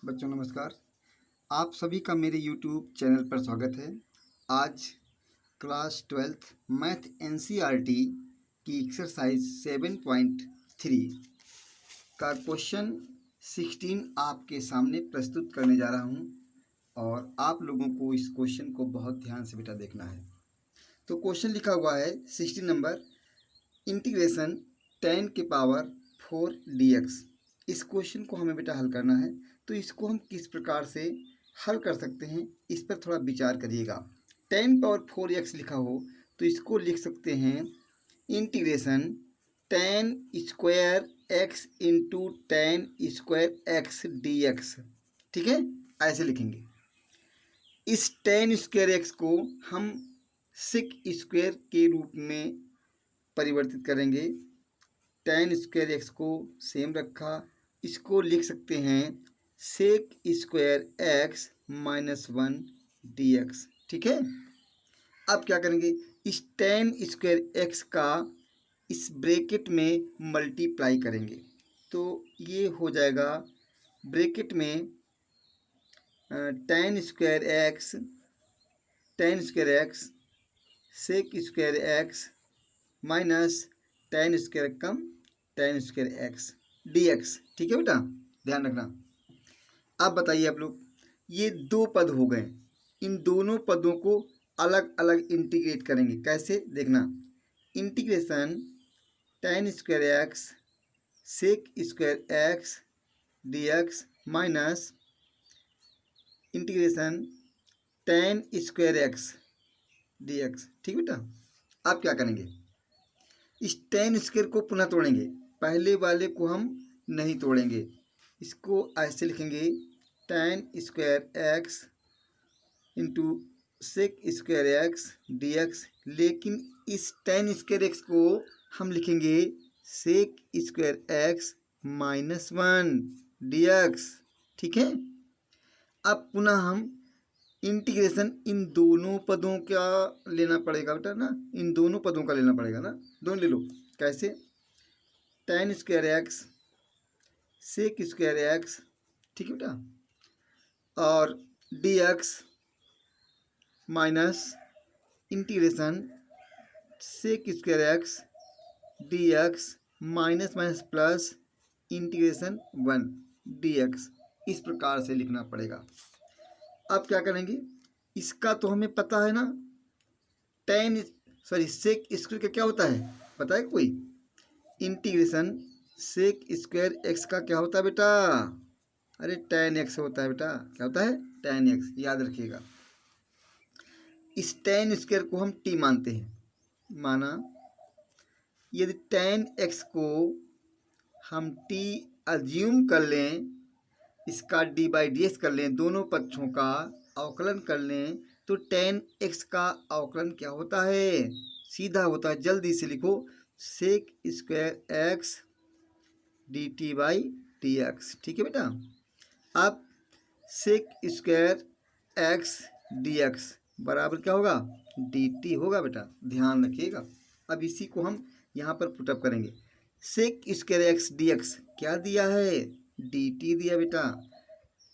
बच्चों नमस्कार। आप सभी का मेरे YouTube चैनल पर स्वागत है। आज क्लास 12th मैथ NCERT की एक्सरसाइज 7.3 का क्वेश्चन 16 आपके सामने प्रस्तुत करने जा रहा हूं और आप लोगों को इस क्वेश्चन को बहुत ध्यान से बेटा देखना है। तो क्वेश्चन लिखा हुआ है 16 नंबर, इंटीग्रेशन 10 के पावर 4 dx। इस क्वेश्चन को हमें बेटा हल करना है। तो इसको हम किस प्रकार से हल कर सकते हैं, इस पर थोड़ा विचार करिएगा। 10 पावर 4x लिखा हो तो इसको लिख सकते हैं integration 10 square x into 10 square x dx। ठीक है, ऐसे लिखेंगे। इस 10 स्क्वायर x को हम सेक स्क्वायर के रूप में परिवर्तित करेंगे। 10 स्क्वायर x को सेम रखा, इसको लिख सकते हैं sec square x minus 1 dx। ठीक है, अब क्या करेंगे, इस 10 स्क्वायर x का इस ब्रैकेट में मल्टीप्लाई करेंगे तो ये हो जाएगा ब्रैकेट में 10 square x sec square x minus 10 square कम 10 स्क्वायर x dx। ठीक है बेटा, ध्यान रखना। अब बताइए आप लोग, ये दो पद हो गए, इन दोनों पदों को अलग अलग इंटीग्रेट करेंगे। कैसे देखना, integration 10 square x sec square x dx minus integration 10 square x dx। ठीक बेटा, अब क्या करेंगे, इस 10 स्क्वायर को पुनः तोड़ेंगे, पहले वाले को हम नहीं तोड़ेंगे। इसको ऐसे लिखेंगे 10 square x into sec square x dx, लेकिन इस 10 स्क्वायर एक्स को हम लिखेंगे sec square x minus 1 dx। ठीक है, अब पुनः हम इंटीग्रेशन इन दोनों पदों का लेना पड़ेगा बेटा ना, इन दोनों पदों का लेना पड़ेगा ना, दोनों ले लो। कैसे, 10 square x sec square x, ठीक है बेटा, और dx minus integration sec square x dx minus minus plus integration 1 dx। इस प्रकार से लिखना पड़ेगा। अब क्या करेंगे, इसका तो हमें पता है ना, सेक स्क्वायर का क्या होता है पता है कोई, इंटीग्रेशन सेक स्क्वायर एक्स का क्या होता है बेटा, अरे tan x होता है बेटा। क्या होता है, tan x, याद रखिएगा। इस tan स्क्वायर को हम t मानते हैं, माना यदि tan x को हम t अज्यूम कर लें, इसका d/dx कर लें, दोनों पक्षों का अवकलन कर लें, तो tan x का अवकलन क्या होता है, सीधा होता है। जल्दी से लिखो, सेक स्क्वायर एक्स dt/dx। ठीक है बेटा, अब सेक स्क्वायर एक्स dx बराबर क्या होगा, dt होगा बेटा, ध्यान रखिएगा। अब इसी को हम यहाँ पर पुटअप करेंगे। सेक स्क्वायर एक्स dx क्या दिया है, dt दिया बेटा।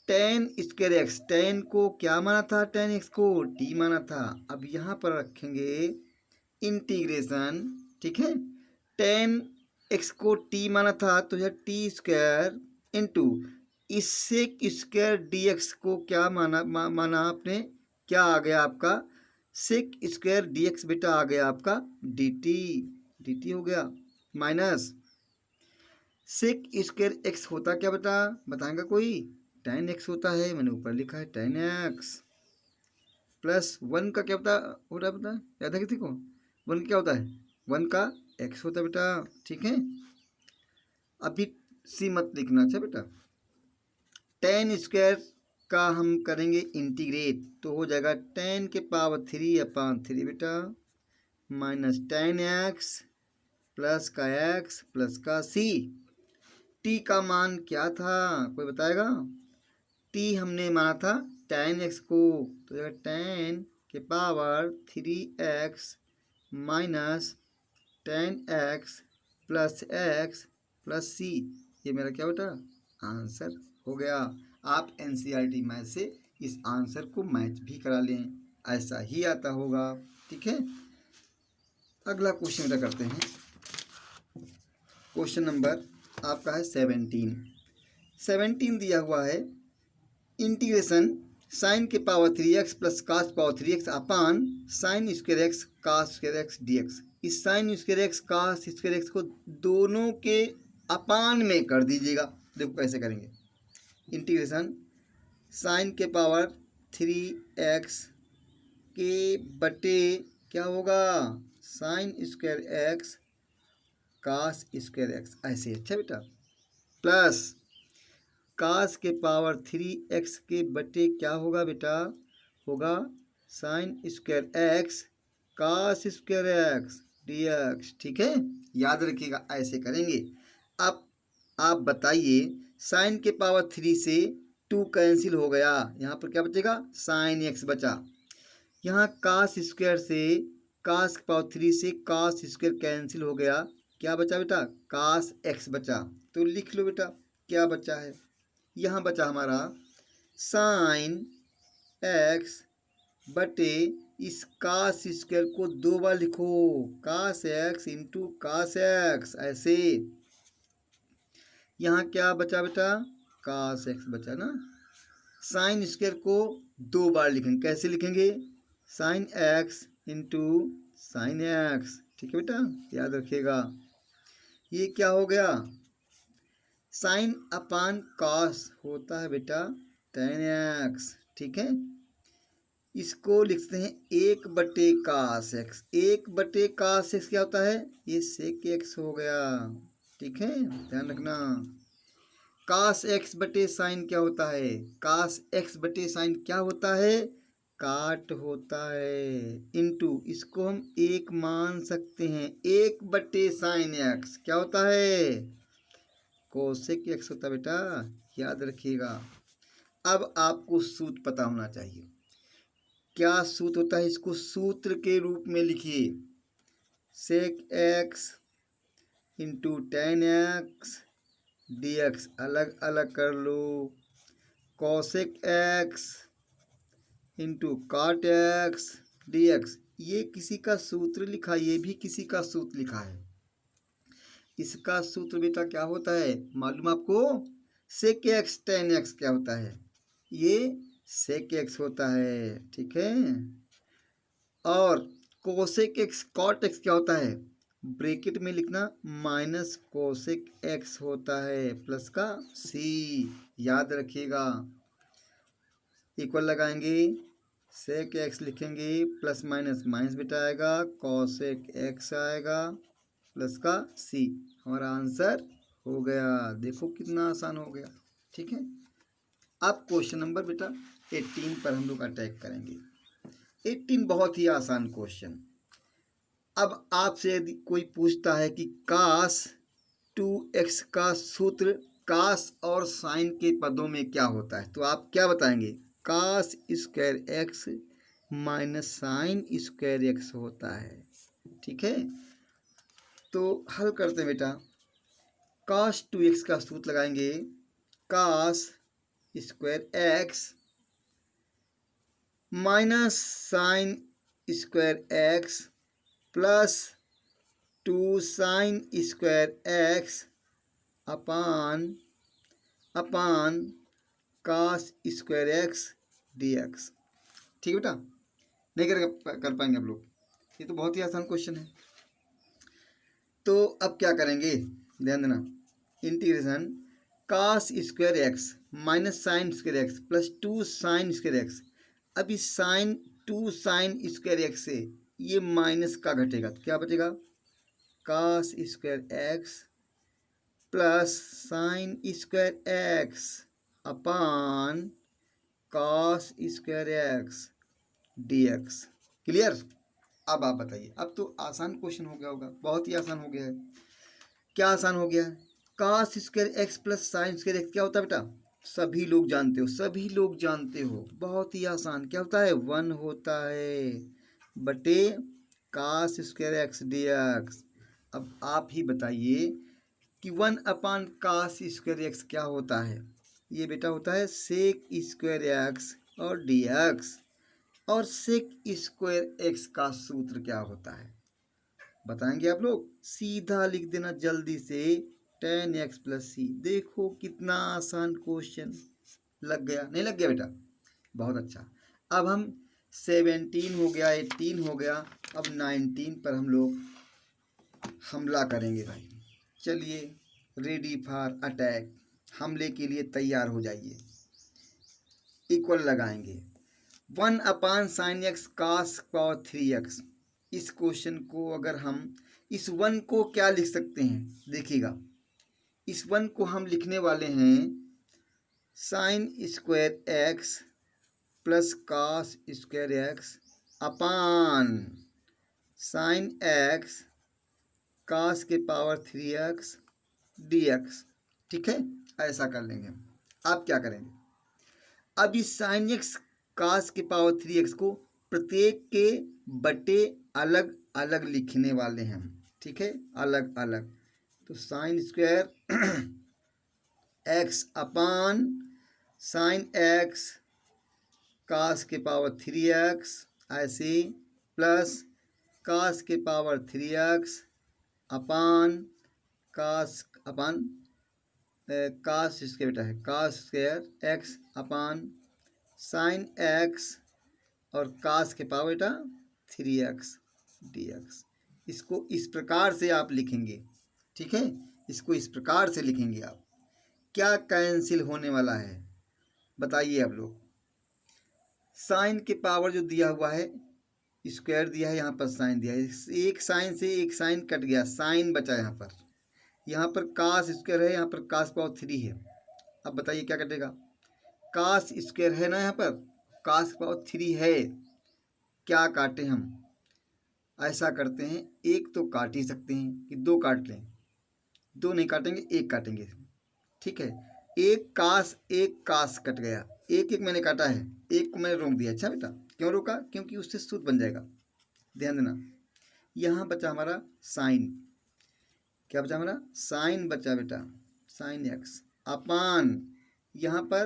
tan स्क्वायर एक्स, tan को क्या माना था, tan x को t माना था। अब यहाँ पर रखेंगे इंटीग्रेशन, ठीक है, tan x को t माना था तो यह t स्क्वायर इंटू इस सेक स्क्वायर dx को क्या माना आपने, क्या आ गया आपका, सेक स्क्वायर dx बेटा आ गया आपका dt हो गया, माइनस सेक स्क्वायर x होता क्या बेटा, बताएंगा कोई, tan x होता है, मैंने ऊपर लिखा है tan x, प्लस 1 का क्या होता है बेटा, याद है किसी को, 1 क्या होता है, 1 का x होता है बेटा। ठीक है, अभी सी मत लिखना, अच्छा बेटा। tan स्क्वायर का हम करेंगे इंटीग्रेट तो हो जाएगा 10 के पावर 3/3 बेटा, माइनस tan x प्लस का x प्लस का c। t का मान क्या था, कोई बताएगा, t हमने माना था tan x को, तो tan के power 3x minus tan x plus c, ये मेरा क्या बेटा आंसर हो गया। आप एनसीईआरटी मैथ से इस आंसर को मैच भी करा लें, ऐसा ही आता होगा। ठीक है, अगला क्वेश्चन बेटा करते हैं। क्वेश्चन नंबर आपका है 17 दिया हुआ है इंटीग्रेशन साइन के power 3x plus cos power 3x upon sine square x cos square x dx। इस sine square x cos square x को दोनों के अपान में कर दीजिएगा। देखो कैसे करेंगे, इंटीग्रेशन साइन के पावर 3x के बटे क्या होगा sine square x cos square x, ऐसे। अच्छा बेटा, प्लस कास के पावर 3x के बटे क्या होगा बेटा, होगा sine square x cos square x dx। ठीक है, याद रखिएगा ऐसे करेंगे। अब आप बताइए, साइन के पावर 3 से 2 कैंसिल हो गया, यहाँ पर क्या बचेगा साइन x बचा। यहाँ कास स्क्वायर से कास के पावर 3 से कास स्क्वायर कैंसिल हो गया, क्या बचा बेटा कास x बचा। तो लिख लो बेटा क्या बचा है, यहाँ बचा हमारा साइन x बटे इस कास स्क्वायर को 2 बार लिखो, कास x इंटू कास x, ऐसे। यहाँ क्या बचा बेटा कास x बचा ना। साइन स्क्वायर को 2 बार लिखेंगे, कैसे लिखेंगे sine x into sine x। ठीक है बेटा, याद रखिएगा। ये क्या हो गया साइन अपान कॉस होता है बेटा टेन एक्स। ठीक है, इसको लिखते हैं 1/cos x। 1/cos x क्या होता है, ये sec x हो गया। ठीक है, ध्यान रखना। cos x बटे साइन क्या होता है, cos x बटे साइन क्या होता है काट होता है, इनटू इसको हम 1 मान सकते हैं। 1/sin x क्या होता है कोसेक एक्स होता है बेटा, याद रखिएगा। अब आपको सूत्र पता होना चाहिए, क्या सूत्र होता है, इसको सूत्र के रूप में लिखिए। Sec x into tan x d x, अलग अलग कर लो। Cosec x into cot x d x, ये किसी का सूत्र लिखा, ये भी किसी का सूत्र लिखा है। इसका सूत्र बेटा क्या होता है मालूम आपको, सेक एक्स टेन एक्स क्या होता है, ये सेक एक्स होता है। ठीक है, और कोसेक एक्स कॉट एक्स क्या होता है, ब्रैकेट में लिखना माइनस कोसेक एक्स होता है प्लस का सी, याद रखिएगा। इक्वल लगाएंगे, सेक एक्स लिखेंगे प्लस माइनस माइनस बेटा आएगा, कोसेक एक्स आएगा प्लस का सी, हमारा आंसर हो गया। देखो कितना आसान हो गया। ठीक है, अब क्वेश्चन नंबर बेटा 18 पर हम लोग अटैक करेंगे। 18 बहुत ही आसान क्वेश्चन। अब आपसे यदि कोई पूछता है कि कास 2x का सूत्र कास और साइन के पदों में क्या होता है, तो आप क्या बताएंगे cos square x minus sine square x होता है। ठीक है, तो हल करते हैं बेटा। कास 2x का सूत्र लगाएंगे, cos square x minus sine square x plus 2 sine square x upon cos square x d x. ठीक है बेटा, नहीं कर पाएंगे आप लोग, ये तो बहुत ही आसान क्वेश्चन है। तो अब क्या करेंगे ध्यान देना, integration cos square x minus sine square x plus 2 sine square x. अब इस साइन 2 साइन स्क्वायर एक्स से ये माइनस का घटेगा तो क्या बचेगा cos square x plus sine square x upon cos square x d x. Clear. अब आप बताइए, अब तो आसान क्वेश्चन हो गया होगा, बहुत ही आसान हो गया है। क्या आसान हो गया है, cos square x plus sine square x क्या होता है बेटा, सभी लोग जानते हो, सभी लोग जानते हो, बहुत ही आसान। क्या होता है 1 होता है बटे cos square x d x. अब आप ही बताइए कि 1 अपान कास स्क्वायर एक्स क्या होता है, ये बेटा होता है सेक स्क्वायर एक्स और डी एक्स। और सेक स्क्वायर एक्स का सूत्र क्या होता है बताएंगे आप लोग? सीधा लिख देना जल्दी से, टेन एक्स प्लस सी। देखो कितना आसान क्वेश्चन, लग गया नहीं लग गया बेटा? बहुत अच्छा। अब हम 17 हो गया, 18 हो गया, अब 19 पर हम लोग हमला करेंगे भाई। चलिए, रेडी फॉर अटैक, हमले के लिए तैयार हो जाइए। इक्वल लगाएंगे 1/sin x cos power 3x। इस क्वेश्चन को अगर हम इस 1 को क्या लिख सकते हैं देखिएगा, इस 1 को हम लिखने वाले हैं sign square x plus cos square x upon sine x cos के पावर 3x dx। ठीक है, ऐसा कर लेंगे हम। आप क्या करेंगे, अब इस साइन एक्स कास के पावर 3x को प्रत्येक के बटे अलग अलग लिखने वाले हैं हम। ठीक है, अलग अलग। तो sine square x upon sine x cos के पावर 3x, ऐसे प्लस कास के पावर 3x अपान कास अपान कास इसके बेटा है cos square x upon sine x और कास के पावर बेटा 3x dx। इसको इस प्रकार से आप लिखेंगे। ठीक है, इसको इस प्रकार से लिखेंगे आप। क्या कैंसिल होने वाला है बताइए आप लोग? साइन के पावर जो दिया हुआ है, स्क्वायर दिया है, यहाँ पर साइन दिया है, एक साइन से एक साइन कट गया, साइन बचा यहाँ पर कास स्क्वायर है, यहाँ पर कास पावर 3 है। अब बताइए क्या कटेगा? कास स्क्वायर है ना, यहाँ पर कास पावर 3 है, क्या काटें हम? ऐसा करते हैं, एक तो काट ही सकते हैं कि दो काट लें, दो नहीं काटेंगे, एक काटेंगे। ठीक है, एक कास कट गया, एक एक मैंने काटा है, एक को मैंने रोक दिया। अच्छा बेटा, क्यों रोका? क्योंकि उससे सूत्र बन जाएगा। ध्यान देना, यहाँ बचा हमारा साइन, क्या बचा हमारा? साइन बचा बेटा, साइन एक्स अपान यहाँ पर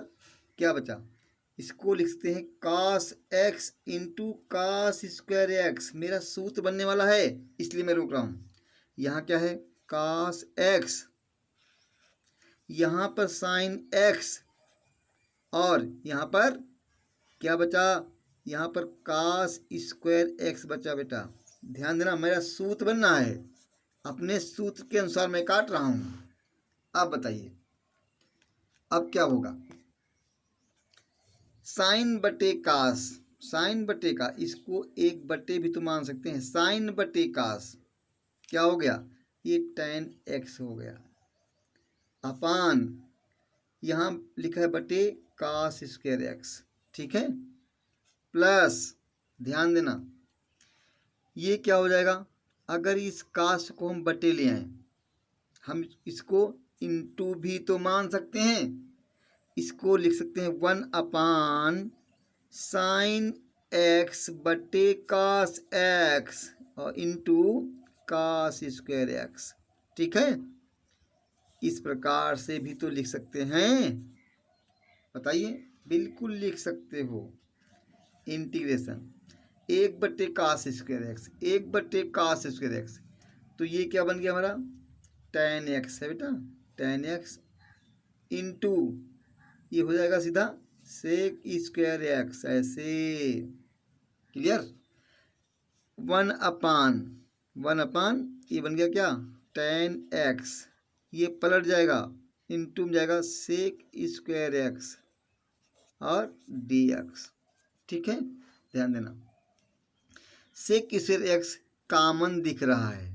क्या बचा? इसको लिखते हैं cos x into cos square x. मेरा सूत्र बनने वाला है, इसलिए मैं रोक रहा हूँ। यहाँ क्या है? कास एक्स, यहाँ पर साइन एक्स, और यहाँ पर क्या बचा? यहाँ पर कास स्क्वायर एक्स बचा बेटा। ध्यान देना, मेरा सूत्र बनना है, अपने सूत्र के अनुसार मैं काट रहा हूँ। आप बताइए अब क्या होगा? साइन बटे कास, साइन बटे का, इसको एक बटे भी तो मान सकते हैं, साइन बटे कास क्या हो गया? ये tan x हो गया अपान यहाँ लिखा है बटे कास स्क्वायर एक्स। ठीक है, प्लस ध्यान देना ये क्या हो जाएगा? अगर इस कास को हम बटे ले आए, हम इसको इंटू भी तो मान सकते हैं, इसको लिख सकते हैं 1/sin x बटे cos x और इंटू cos स्क्वायर एक्स। ठीक है, इस प्रकार से भी तो लिख सकते हैं, बताइए? बिल्कुल लिख सकते हो। Integration 1/cos square x, 1/cos square x, तो ये क्या बन गया हमारा? tan x है बेटा, tan x इंटू ये हो जाएगा सीधा सेक स्क्वायर एक्स, ऐसे। क्लियर? 1/1 ये बन गया क्या? tan x, ये पलट जाएगा, इंटू में जाएगा सेक स्क्वायर एक्स और dx। ठीक है, ध्यान देना सेक स्क्वायर एक्स कॉमन दिख रहा है,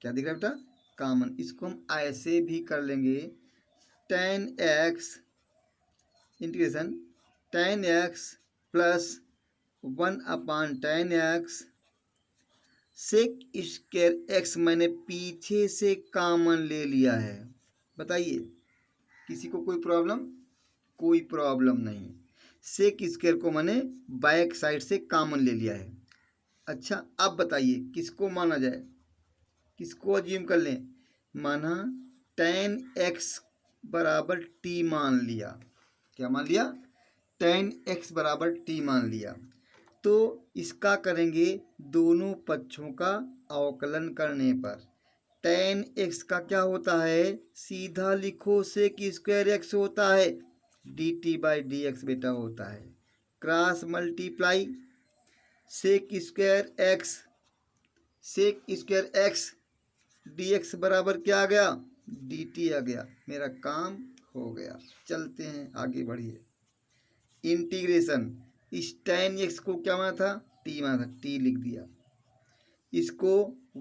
क्या दिख रहा है बेटा? कॉमन। इसको हम ऐसे भी कर लेंगे, tan x integration tan x plus 1/tan x sec square x मैंने पीछे से कॉमन ले लिया है। बताइए किसी को कोई प्रॉब्लम? कोई प्रॉब्लम नहीं। सेक स्क्वायर को मैंने बैक साइड से कॉमन ले लिया है। अच्छा, अब बताइए किसको माना जाए, किसको अज्यूम कर लें? माना tan x बराबर t मान लिया, क्या मान लिया, tan x बराबर t मान लिया। तो इसका करेंगे दोनों पक्षों का अवकलन करने पर। tan x का क्या होता है, सीधा लिखो सेक स्क्वायर x होता है, dt बाई डी एक्स बेटा होता है। Cross multiply sec square x, sec square x d x बराबर क्या आ गया, डी टी आ गया। मेरा काम हो गया। चलते हैं आगे बढ़िए। इंटीग्रेशन, इस tan x को क्या माना था, t माना था, t लिख दिया। इसको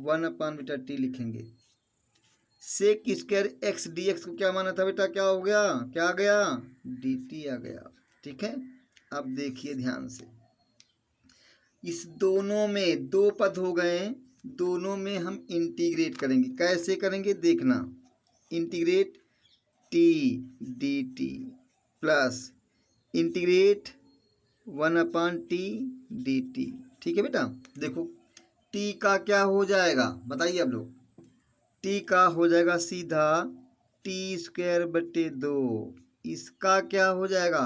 1 बेटा t लिखेंगे। Sec square x d x को क्या माना था बेटा, क्या हो गया, क्या आ गया, डी टी आ गया। ठीक है, अब देखिए ध्यान से, इस दोनों में दो पद हो गए, दोनों में हम इंटीग्रेट करेंगे। कैसे करेंगे देखना, integrate T D T plus integrate 1/t D T. ठीक है बेटा, देखो t का क्या हो जाएगा बताइए आप लोग, t का हो जाएगा सीधा t²/2। इसका क्या हो जाएगा,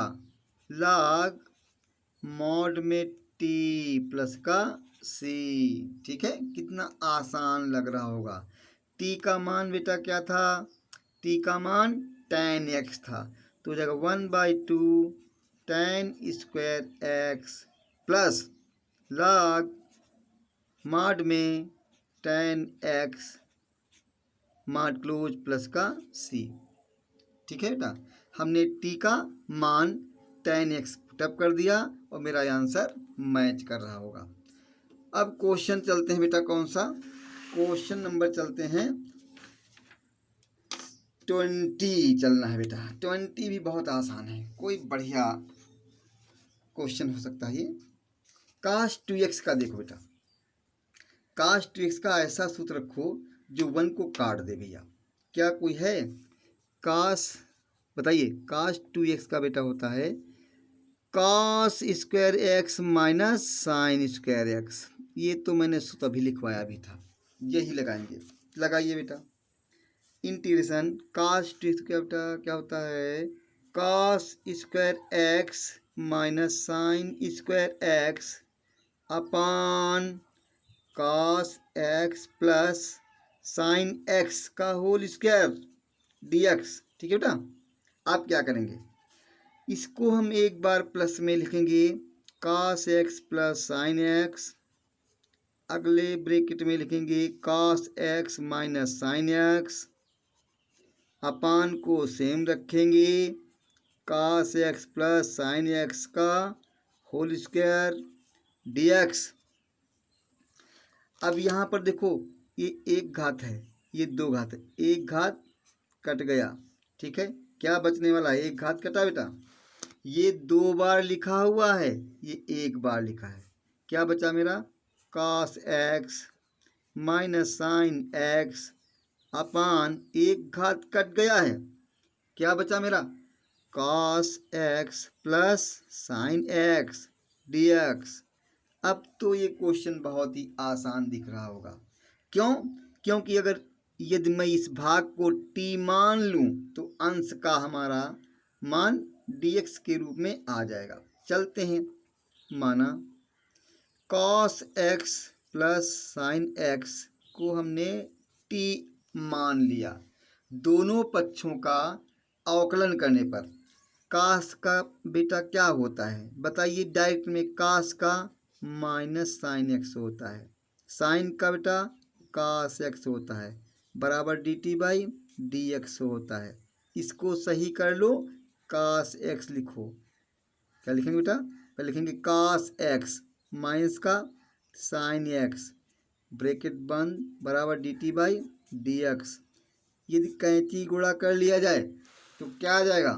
log मॉड में t प्लस का c। ठीक है, कितना आसान लग रहा होगा। t का मान बेटा क्या था, t का मान tan x था, तो हो जाएगा 1/2 tan square x plus log mod में tan x mod close plus का c। ठीक है बेटा, हमने t का मान tan x पुटअप कर दिया और मेरा आंसर मैच कर रहा होगा। अब क्वेश्चन चलते हैं बेटा, कौन सा क्वेश्चन नंबर चलते हैं 20 चलना है बेटा। 20 भी बहुत आसान है, कोई बढ़िया क्वेश्चन हो सकता है ये। cos 2x का देखो बेटा, cos 2x का ऐसा सूत्र रखो जो 1 को काट दे भैया। क्या कोई है, cos बताइए, cos 2x का बेटा होता है cos square x minus sine square x। ये तो मैंने सूत्र भी लिखवाया भी था, यही लगाएंगे। लगाइए बेटा, इंटीग्रेशन cos 2x का बेटा क्या होता है, cos square x minus sine square x अपान cos x plus sine x का होल स्क्वायर dx। ठीक है बेटा, आप क्या करेंगे, इसको हम एक बार प्लस में लिखेंगे cos x plus sine x, अगले ब्रैकेट में लिखेंगे cos x minus sine x, upon को सेम रखेंगे cos x plus sine x का होल स्क्वायर dx। अब यहाँ पर देखो, ये एक घात है, ये दो घात है, एक घात कट गया। ठीक है, क्या बचने वाला है, एक घात कटा बेटा, ये 2 बार लिखा हुआ है, ये 1 बार लिखा है। क्या बचा मेरा, cos x minus sine x upon एक घात कट गया है, क्या बचा मेरा, cos x plus sine x dx। अब तो ये क्वेश्चन बहुत ही आसान दिख रहा होगा। क्यों, क्योंकि अगर यदि मैं इस भाग को t मान लूँ तो अंश का हमारा मान dx के रूप में आ जाएगा। चलते हैं, माना cos x plus sine x को हमने t मान लिया। दोनों पक्षों का अवकलन करने पर cos का बेटा क्या होता है बताइए, डायरेक्ट में cos का माइनस साइन x होता है, साइन का बेटा cos x होता है, बराबर dt बाई डी एक्स होता है। इसको सही कर लो, cos x लिखो। क्या लिखेंगे बेटा, पहले लिखेंगे cos x माइनस का साइन x, ब्रैकेट बंद, बराबर dt बाई डी एक्स। यदि कैंची गुणा कर लिया जाए तो क्या आ जाएगा,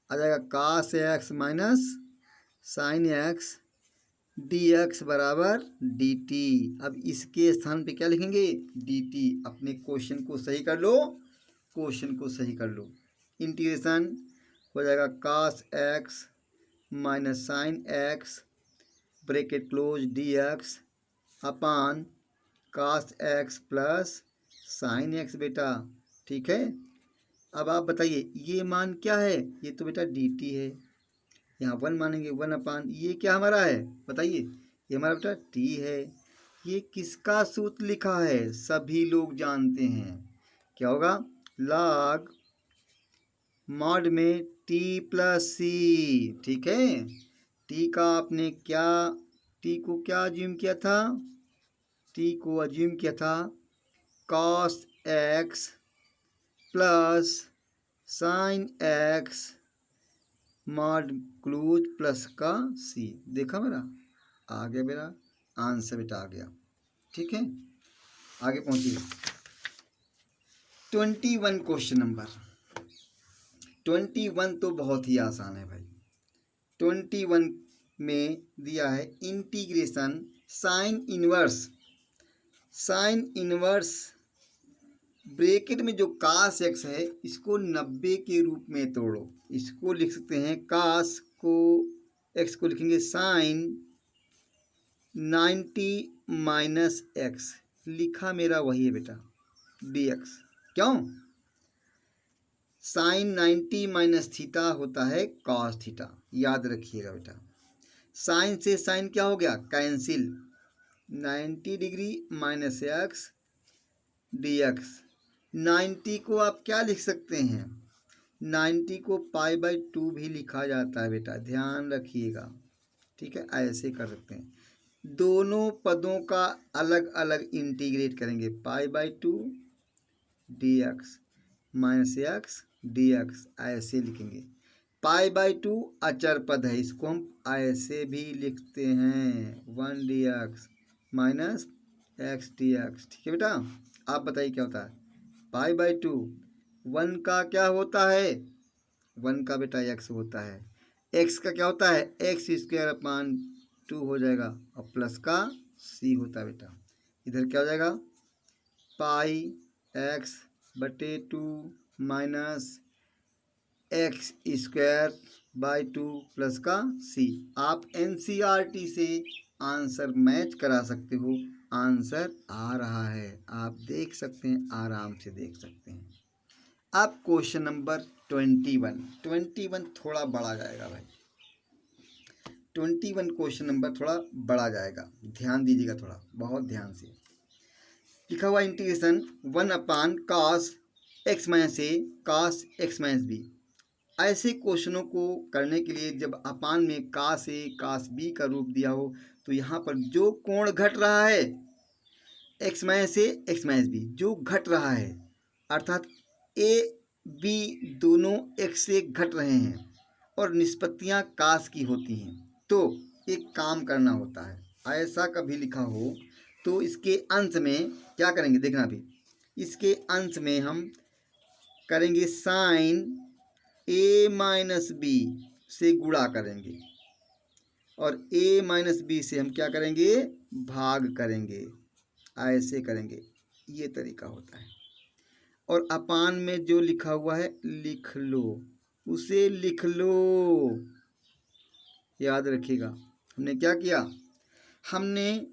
आ जाएगा cos x minus sine x dx बराबर dt। अब इसके स्थान पे क्या लिखेंगे, dt। अपने क्वेश्चन को सही कर लो, क्वेश्चन को सही कर लो। इंटीग्रेशन हो जाएगा cos x minus sine x bracket close dx upon cos x plus sine x बेटा। ठीक है, अब आप बताइए ये मान क्या है, ये तो बेटा डी टी है, यहाँ 1 मानेंगे 1/, ये क्या हमारा है बताइए, ये हमारा बेटा टी है। ये किसका सूत्र लिखा है, सभी लोग जानते हैं, क्या होगा, log मॉड में टी प्लस सी। ठीक है, टी का आपने क्या, टी को क्या अज्यूम किया था, टी को अज्यूम किया था cos x plus sine x mod clues plus का सी। देखा मेरा, आ गया मेरा आंसर बेटा, आ गया। ठीक है, आगे पहुंचिए। 21 क्वेश्चन नंबर 21 तो बहुत ही आसान है भाई। 21 में दिया है इंटीग्रेशन साइन इनवर्स ब्रैकेट में जो कास एक्स है इसको 90 के रूप में तोड़ो। इसको लिख सकते हैं, कास को एक्स को लिखेंगे साइन 90 माइनस एक्स, लिखा मेरा वही है बेटा डी एक्स। क्यों, साइन 90 माइनस थीटा होता है कॉस थीटा, याद रखिएगा बेटा। साइन से साइन क्या हो गया, cancel, 90 degree minus x d x. 90 को आप क्या लिख सकते हैं, 90 को π/2 भी लिखा जाता है बेटा, ध्यान रखिएगा। ठीक है, ऐसे कर सकते हैं, दोनों पदों का अलग अलग इंटीग्रेट करेंगे, π/2 dx माइनस एक्स dx, ऐसे लिखेंगे। π/2 अचर पद है, इसको हम ऐसे भी लिखते हैं 1 dx माइनस एक्स dx। ठीक है बेटा, आप बताइए क्या होता है, π/2 1 का क्या होता है, 1 का बेटा x होता है, x का क्या होता है x² हो जाएगा, और प्लस का c होता है बेटा। इधर क्या हो जाएगा, π(x/2 माइनस x²/2 प्लस का c। आप NCERT से आंसर मैच करा सकते हो, आंसर आ रहा है, आप देख सकते हैं, आराम से देख सकते हैं। अब क्वेश्चन नंबर 21 थोड़ा बड़ा जाएगा भाई, 21 क्वेश्चन नंबर थोड़ा बड़ा जाएगा, ध्यान दीजिएगा थोड़ा, बहुत ध्यान से। लिखा हुआ इंटीग्रेशन 1/cos x माइनस ए cos x माइनस बी। ऐसे क्वेश्चनों को करने के लिए जब अपान में cos a cos b का रूप दिया हो, तो यहाँ पर जो कोण घट रहा है x माइनस ए x माइनस बी, जो घट रहा है अर्थात a b दोनों x से घट रहे हैं और निष्पत्तियाँ cos की होती हैं, तो एक काम करना होता है, ऐसा कभी लिखा हो तो इसके अंश में क्या करेंगे, देखना अभी, इसके अंश में हम करेंगे साइन a माइनस बी से गुणा करेंगे, और a माइनस बी से हम क्या करेंगे, भाग करेंगे, ऐसे करेंगे, ये तरीका होता है। और अपान में जो लिखा हुआ है लिख लो, उसे लिख लो, याद रखिएगा। हमने क्या किया, हमने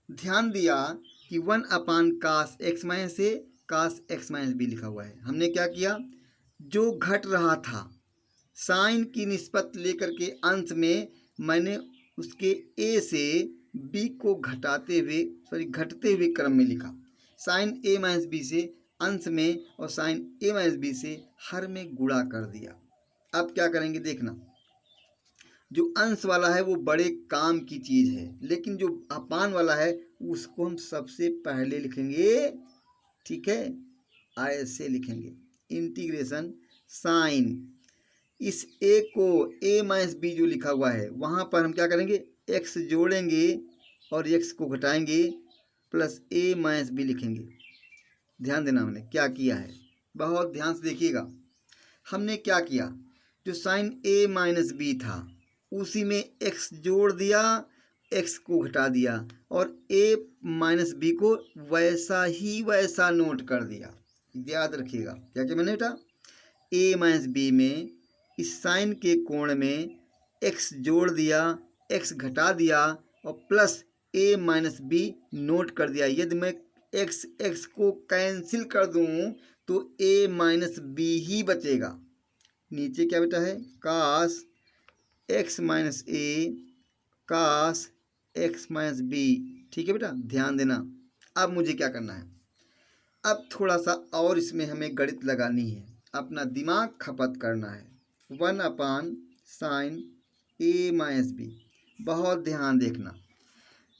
ध्यान दिया कि 1/cos x माइनस ए cos x माइनस बी लिखा हुआ है, हमने क्या किया, जो घट रहा था साइन की निस्बत लेकर के अंश में मैंने उसके a से b को घटते हुए क्रम में लिखा, साइन a माइनस बी से अंश में और साइन a माइनस बी से हर में गुणा कर दिया। अब क्या करेंगे देखना, जो अंश वाला है वो बड़े काम की चीज़ है, लेकिन जो अपान वाला है उसको हम सबसे पहले लिखेंगे। ठीक है, ऐसे लिखेंगे, इंटीग्रेशन साइन, इस a को a माइनस बी जो लिखा हुआ है वहाँ पर हम क्या करेंगे, x जोड़ेंगे और x को घटाएंगे प्लस a माइनस बी लिखेंगे। ध्यान देना हमने क्या किया है, बहुत ध्यान से देखिएगा। हमने क्या किया, जो साइन a माइनस बी था उसी में x जोड़ दिया, x को घटा दिया और a माइनस बी को वैसा नोट कर दिया। याद रखिएगा क्या क्या मैंने बेटा, a माइनस बी में इस साइन के कोण में x जोड़ दिया, x घटा दिया और plus a minus b note कर दिया। यदि मैं x को कैंसिल कर दूं तो a माइनस बी ही बचेगा। नीचे क्या बेटा है, कास x minus a cos x minus b. ठीक है बेटा, ध्यान देना। अब मुझे क्या करना है, अब थोड़ा सा और इसमें हमें गणित लगानी है, अपना दिमाग खपत करना है। 1/sin ए माइनस बी, बहुत ध्यान देखना।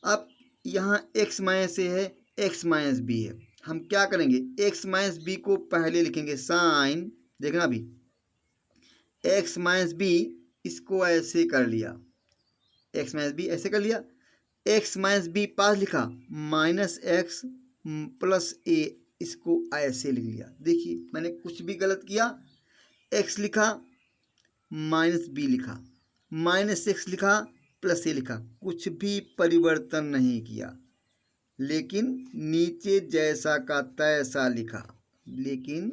अब यहाँ x माइनस ए है, x माइनस बी है, हम क्या करेंगे, x माइनस बी को पहले लिखेंगे साइन, देखना अभी x माइनस बी, इसको ऐसे कर लिया, x माइनस बी ऐसे कर लिया, x माइनस बी पास लिखा, माइनस एक्स प्लस ए, इसको ऐसे लिख लिया। देखिए मैंने कुछ भी गलत किया, x लिखा माइनस बी लिखा, माइनस एक्स लिखा प्लस ए लिखा, कुछ भी परिवर्तन नहीं किया, लेकिन नीचे जैसा का तैसा लिखा, लेकिन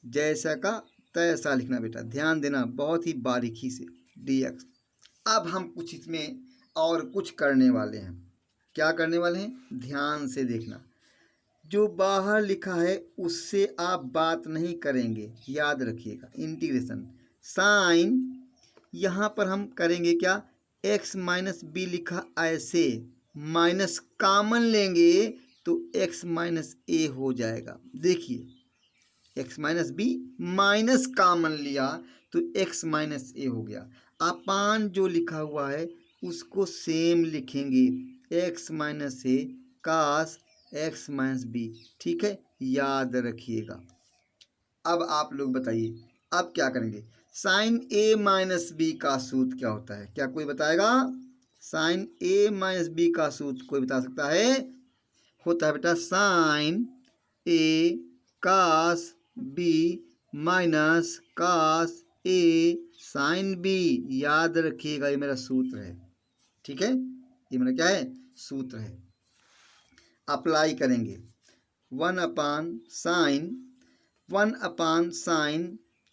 जैसा का तैसा लिखना बेटा, ध्यान देना बहुत ही बारीकी से, dx। अब हम कुछ इसमें और कुछ करने वाले हैं। क्या करने वाले हैं, ध्यान से देखना। जो बाहर लिखा है उससे आप बात नहीं करेंगे, याद रखिएगा। इंटीग्रेशन साइन, यहाँ पर हम करेंगे क्या, x माइनस बी लिखा ऐसे, माइनस कॉमन लेंगे तो x माइनस ए हो जाएगा। देखिए x minus b minus common लिया तो x माइनस ए हो गया। अपान जो लिखा हुआ है उसको सेम लिखेंगे, x minus a cos x minus b. ठीक है, याद रखिएगा। अब आप लोग बताइए अब क्या करेंगे, साइन ए माइनस बी का सूत्र क्या होता है, क्या कोई बताएगा। साइन ए माइनस बी का सूत्र कोई बता सकता है, होता है बेटा साइन ए कास बी माइनस कास ए साइन बी। याद रखिएगा ये मेरा सूत्र है। ठीक है, ये मेरा क्या है, सूत्र है। अप्लाई करेंगे 1/sin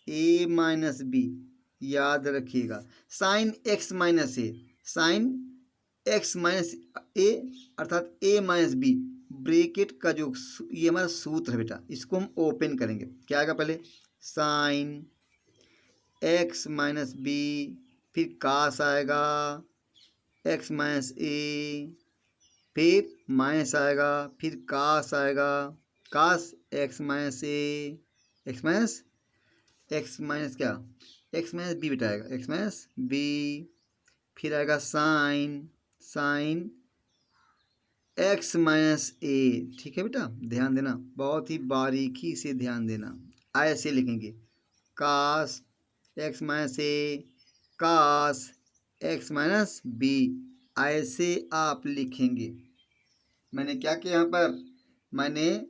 ए माइनस बी, याद रखिएगा। साइन एक्स माइनस ए, साइन एक्स माइनस ए अर्थात ए माइनस बी, ब्रैकेट का जो ये हमारा सूत्र है बेटा, इसको हम ओपन करेंगे। क्या आएगा, पहले साइन एक्स माइनस बी, फिर कास आएगा एक्स माइनस ए, फिर माइनस आएगा, फिर कास आएगा, कास एक्स माइनस ए, एक्स माइनस क्या, एक्स माइनस बी बेटा आएगा, एक्स माइनस बी, फिर आएगा साइन एक्स माइनस ए। ठीक है बेटा, ध्यान देना, बहुत ही बारीकी से ध्यान देना। ऐसे लिखेंगे cos x minus a cos x minus B, ऐसे आप लिखेंगे। मैंने क्या किया यहाँ पर, मैंने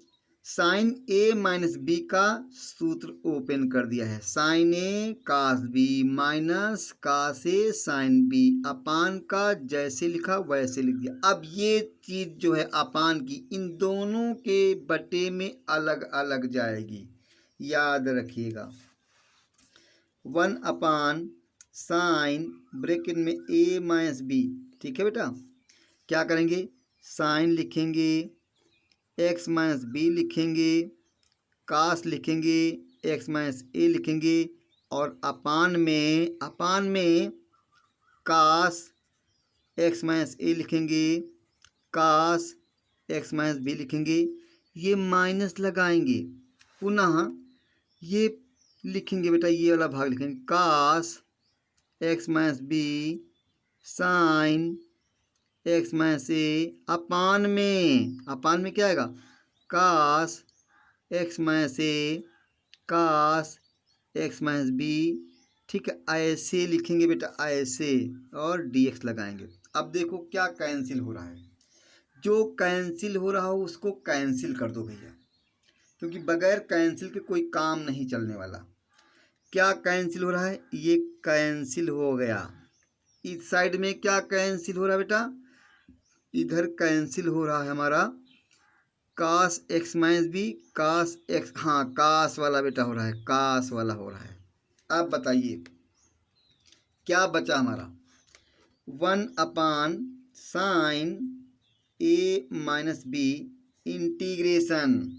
साइन ए माइनस बी का सूत्र ओपन कर दिया है, साइन ए कास बी माइनस कास ए साइन बी, अपान का जैसे लिखा वैसे लिख दिया। अब ये चीज जो है अपान की, इन दोनों के बटे में अलग अलग जाएगी, याद रखिएगा। 1/sin ब्रैकेट में ए माइनस बी। ठीक है बेटा, क्या करेंगे, साइन लिखेंगे, एक्स माइनस बी लिखेंगे, कास लिखेंगे, एक्स माइनस ए लिखेंगे, और अपान में कास एक्स माइनस ए लिखेंगे, कास एक्स माइनस बी लिखेंगे। ये माइनस लगाएंगे, पुनः ये लिखेंगे बेटा, ये वाला भाग लिखेंगे cos x minus b sine x minus a, upon में क्या आएगा, cos x minus a cos x minus b. ठीक है, ऐसे लिखेंगे बेटा, ऐसे, और dx लगाएंगे। अब देखो क्या कैंसिल हो रहा है, जो कैंसिल हो रहा हो उसको कैंसिल कर दो भैया, क्योंकि बगैर कैंसिल के कोई काम नहीं चलने वाला। क्या कैंसिल हो रहा है, ये कैंसिल हो गया। इस साइड में क्या कैंसिल हो रहा है बेटा, इधर कैंसिल हो रहा है हमारा cos x minus b cos x, हाँ कास वाला बेटा हो रहा है, कास वाला हो रहा है। अब बताइए क्या बचा हमारा, 1/sin ए माइनस बी इंटीग्रेशन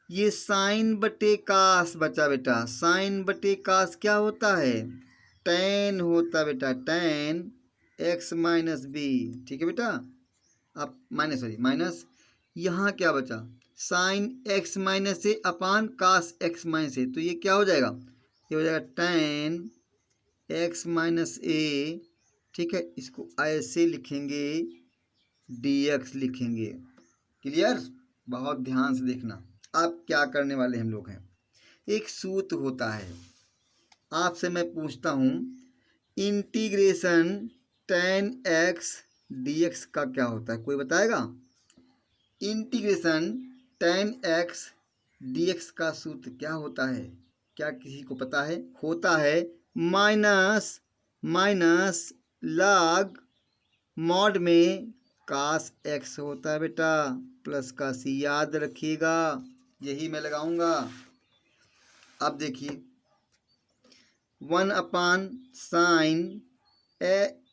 ये साइन बटे कास बचा बेटा। साइन बटे कास क्या होता है? टैन होता है बेटा, टैन एक्स माइनस बी। ठीक है बेटा। अब माइनस यहाँ क्या बचा? Sign x minus a upon cos x minus ए। तो ये क्या हो जाएगा? ये हो जाएगा टैन एक्स माइनस ए। ठीक है, इसको ऐसे लिखेंगे, डी एक्स लिखेंगे। क्लियर? बहुत ध्यान से देखना। अब क्या करने वाले हम लोग हैं, एक सूत्र होता है। आपसे मैं पूछता हूँ, integration ten x d x का क्या होता है? कोई बताएगा? Integration ten x d x का सूत्र क्या होता है? क्या किसी को पता है? होता है माइनस लॉग मॉड में कास एक्स होता है बेटा, प्लस का सी। याद रखिएगा, यही मैं लगाऊंगा। अब देखिए, 1/sin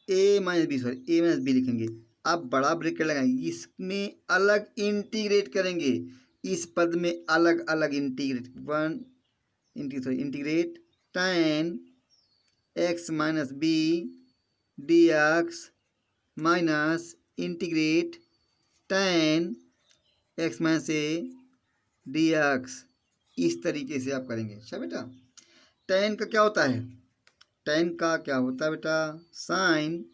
ए माइनस बी लिखेंगे। अब बड़ा ब्रैकेट लगाएंगे, इसमें अलग इंटीग्रेट करेंगे, इस पद में अलग अलग integrate tan x minus b d x minus integrate tan x minus a d x. इस तरीके से आप करेंगे। अच्छा बेटा, tan का क्या होता है? tan का क्या होता है बेटा? साइन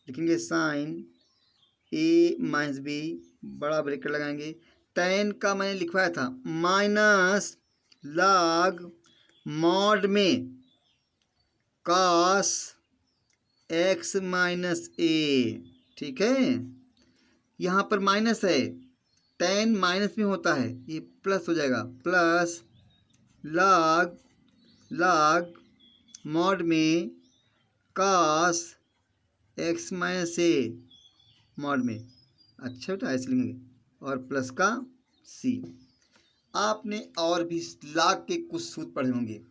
लिखेंगे, साइन ए माइनस बी, बड़ा ब्रैकेट लगाएंगे। tan का मैंने लिखवाया था माइनस लॉग मॉड में कास एक्स माइनस ए। ठीक है, यहाँ पर माइनस है, tan माइनस में होता है, ये प्लस हो जाएगा, प्लस लॉग मॉड में कास एक्स माइनस ए मॉड में। अच्छा बेटा, ऐसे लिखेंगे, और प्लस का सी। आपने और भी लॉग के कुछ सूत्र पढ़े होंगे।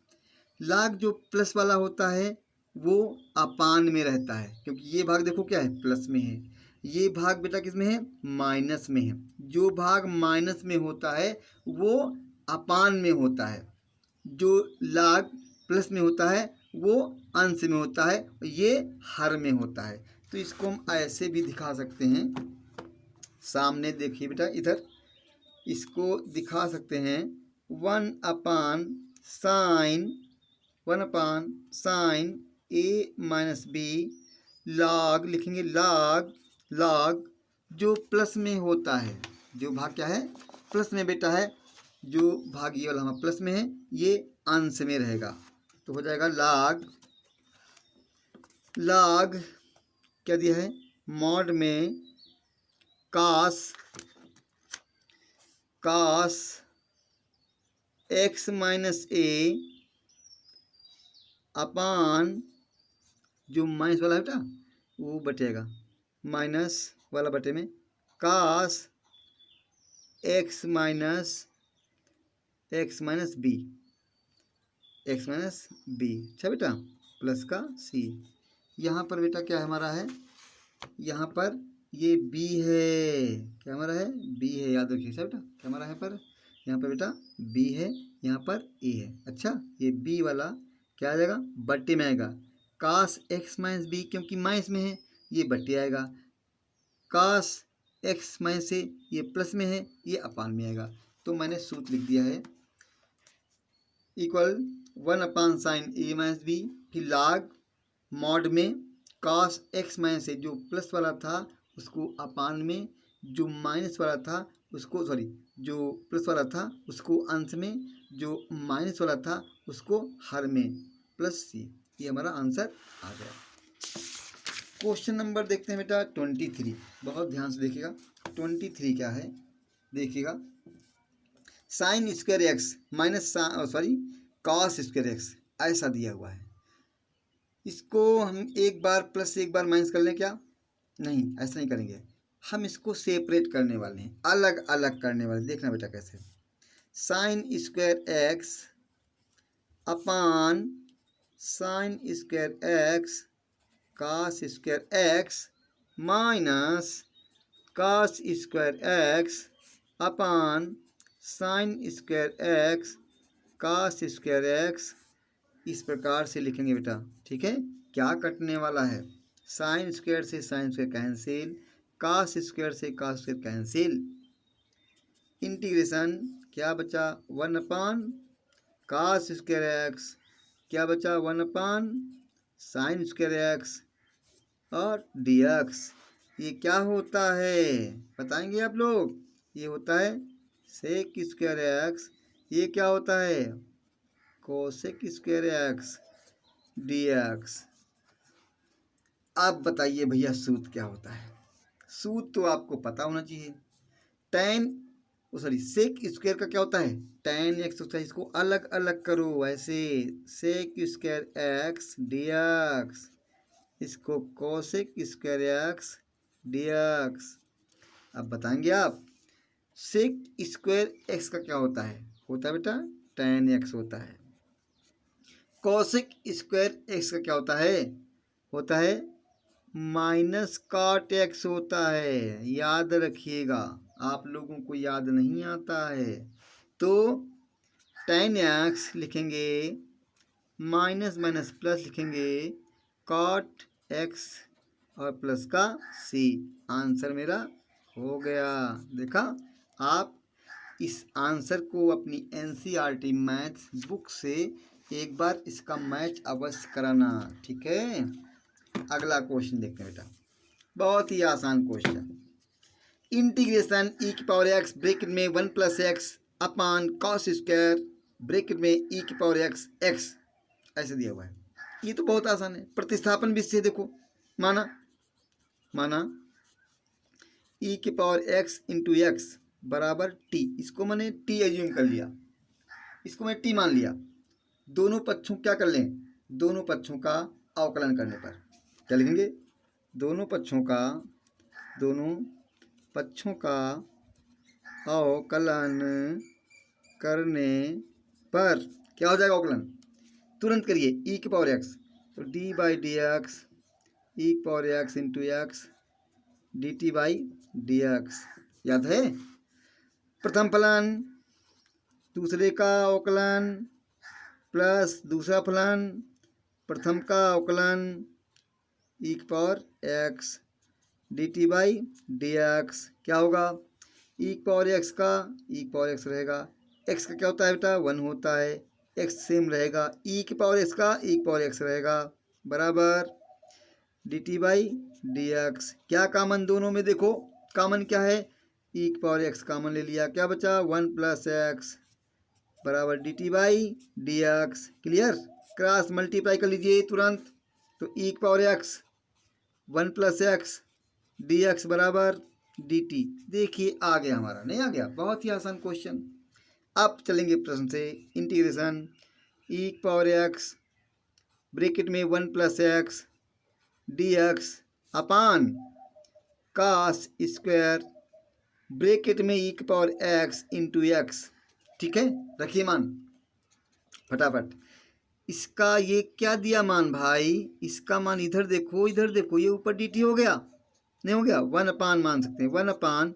लॉग जो प्लस वाला होता है वो अपान में रहता है, क्योंकि ये भाग देखो क्या है, प्लस में है। ये भाग बेटा किस में है? माइनस में है। जो भाग माइनस में होता है वो अपान में होता है, जो लॉग प्लस में होता है वो अंश में होता है, ये हर में होता है। तो इसको हम ऐसे भी दिखा सकते हैं। सामने देखिए बेटा, इधर इसको दिखा सकते हैं, 1/sin ए माइनस बी लॉग लिखेंगे, लॉग जो प्लस में होता है, जो भाग क्या है? प्लस में बेटा है। जो भाग ये वाला हमारा प्लस में है, ये अंश में रहेगा, तो हो जाएगा लॉग क्या दिया है? मॉड में कास एक्स माइनस ए अपान, जो माइनस वाला है बेटा वो बटेगा, माइनस वाला बटे में कास एक्स माइनस बी अच्छा बेटा, प्लस का सी। यहाँ पर बेटा क्या हमारा है? यहाँ पर ये बी है। क्या हमारा है? बी है, याद रखिए। अच्छा बेटा, क्या हमारा यहाँ पर बेटा बी है, यहाँ पर ए है। अच्छा, ये बी वाला क्या आ जाएगा? बट्टे में आएगा। कास एक्स माइनस बी, क्योंकि माइनस में है, ये बट्टे आएगा। कास एक्स माइनस ए, ये प्लस में है, ये अपान में आएगा। तो मैंने सूत्र लिख दिया है, इक्वल 1/sin ए माइनस बी, फिर लॉग मॉड में कास एक्स माइनस ए, जो प्लस वाला था उसको अपान में, जो माइनस वाला था उसको जो प्लस वाला था उसको अंश में, जो माइनस वाला था उसको हर में, प्लस सी। ये हमारा आंसर आ गया। क्वेश्चन नंबर देखते हैं बेटा 23। बहुत ध्यान से देखिएगा, 23 क्या है देखिएगा। Sign square x minus cos square x ऐसा दिया हुआ है। इसको हम एक बार प्लस एक बार माइनस कर लें क्या? नहीं, ऐसा नहीं करेंगे। हम इसको सेपरेट करने वाले हैं, अलग अलग करने वाले। देखना बेटा कैसे, sine square x upon sine square x cos square x minus cos square x upon sine square x cos square x, इस प्रकार से लिखेंगे बेटा। ठीक है, क्या कटने वाला है? साइन स्क्वायर से sine square cancel, cos square से कास स्क्वायर कैंसिल, इंटीग्रेशन क्या बचा? 1/, कास स्क्वायर एक्स क्या बचा? 1/, साइन स्क्वायर एक्स और dx। ये क्या होता है बताएंगे आप लोग? ये होता है सेक स्क्वायर एक्स। ये क्या होता है? Cosec square x dx। आप बताइए भैया सूत्र क्या होता है? सूत्र तो आपको पता होना चाहिए। tan सेक स्क्वायर का क्या होता है? tan x होता है। इसको अलग अलग करो ऐसे, सेक स्क्वायर एक्स dx, इसको कोसेक स्क्वायर एक्स dx। अब बताएंगे आप सेक स्क्वायर एक्स का क्या होता है? होता है बेटा tan x होता है। कोसेक स्क्वायर एक्स का क्या होता है? होता है माइनस काट एक्स होता है। याद रखिएगा, आप लोगों को याद नहीं आता है तो tan x लिखेंगे, माइनस माइनस प्लस लिखेंगे, काट एक्स और प्लस का c। आंसर मेरा हो गया। देखा, आप इस आंसर को अपनी NCERT मैथ्स बुक से एक बार इसका मैच अवश्य कराना। ठीक है, अगला क्वेश्चन देखते हैं बेटा, बहुत ही आसान क्वेश्चन। इंटीग्रेशन e की पावर x ब्रैकेट में 1 + x अपान कॉस स्क्वायर ब्रैकेट में e की पावर x x ऐसे दिया हुआ है। ये तो बहुत आसान है। प्रतिस्थापन विधि से देखो, माना e की पावर x इंटू एक्स बराबर t। इसको मैंने t एज्यूम कर लिया, इसको मैं t मान लिया। दोनों पक्षों क्या कर लें? दोनों पक्षों का अवकलन करने पर क्या लिखेंगे? दोनों पक्षों का अवकलन करने पर क्या हो जाएगा अवकलन? तुरंत करिए। e की पावर x तो d/dx e की power x into x dt/dx। याद है? प्रथम फलन दूसरे का अवकलन प्लस दूसरा फलन प्रथम का अवकलन e की पावर x dt/dx। क्या होगा? e की पावर x का e की पावर x रहेगा, x का क्या होता है बेटा? 1 होता है, x सेम रहेगा, e की पावर x का e की पावर x रहेगा बराबर dt/dx। क्या कामन दोनों में? देखो कामन क्या है? e की पावर x कामन ले लिया, क्या बचा? 1 + x बराबर dt/dx। क्लियर? क्रॉस मल्टीप्लाई कर लीजिए तुरंत, तो e की पावर x 1 + x dx बराबर dt। देखिए आ गया हमारा, नहीं आ गया? बहुत ही आसान क्वेश्चन। अब चलेंगे प्रश्न से। इंटीग्रेशन e की पावर x ब्रैकेट में 1 + x dx अपान कास स्क्वायर ब्रैकेट में e की पावर x इंटू एक्स। ठीक है, रखिए मान फटाफट। इसका ये क्या दिया मान भाई? इसका मान इधर देखो, इधर देखो, ये ऊपर dt हो गया, नहीं हो गया? 1/, मान सकते हैं 1/,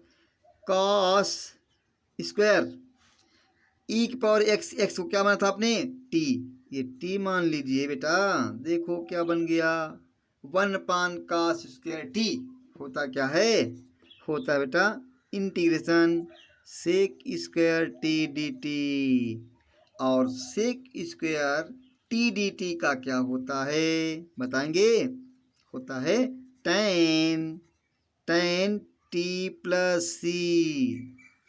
कॉस स्क्वायर e की पावर x, x को क्या माना था आपने? t। ये t मान लीजिए बेटा। देखो क्या बन गया? 1/, कॉस स्क्वायर t होता क्या है? होता है बेटा integration sec square t dt। और सेक स्क्वायर t dt का क्या होता है बताएंगे? होता है tan t + c।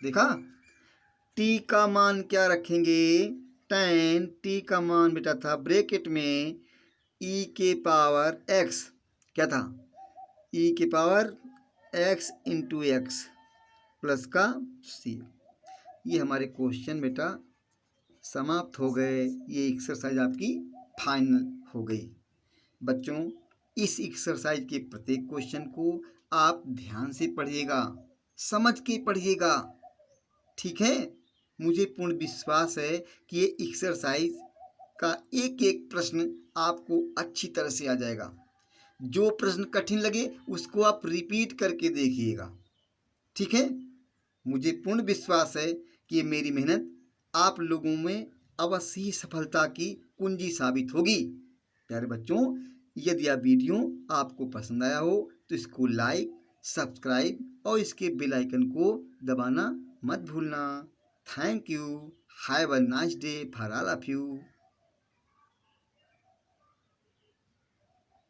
देखा, t का मान क्या रखेंगे? tan t का मान बेटा था ब्रैकेट में e के पावर x, क्या था? e के power x into x plus का c। ये हमारे क्वेश्चन बेटा समाप्त हो गए। ये एक्सरसाइज आपकी फाइनल हो गई। बच्चों, इस एक्सरसाइज के प्रत्येक क्वेश्चन को आप ध्यान से पढ़िएगा, समझ के पढ़िएगा। ठीक है, मुझे पूर्ण विश्वास है कि ये एक्सरसाइज का एक एक प्रश्न आपको अच्छी तरह से आ जाएगा। जो प्रश्न कठिन लगे उसको आप रिपीट करके देखिएगा। ठीक है, मुझे पूर्ण विश्वास है कि मेरी मेहनत आप लोगों में अवश्य ही सफलता की कुंजी साबित होगी। प्यारे बच्चों, यदि यह वीडियो आपको पसंद आया हो तो इसको लाइक, सब्सक्राइब और इसके बेल आइकन को दबाना मत भूलना। Thank you. Have a nice day for all of you.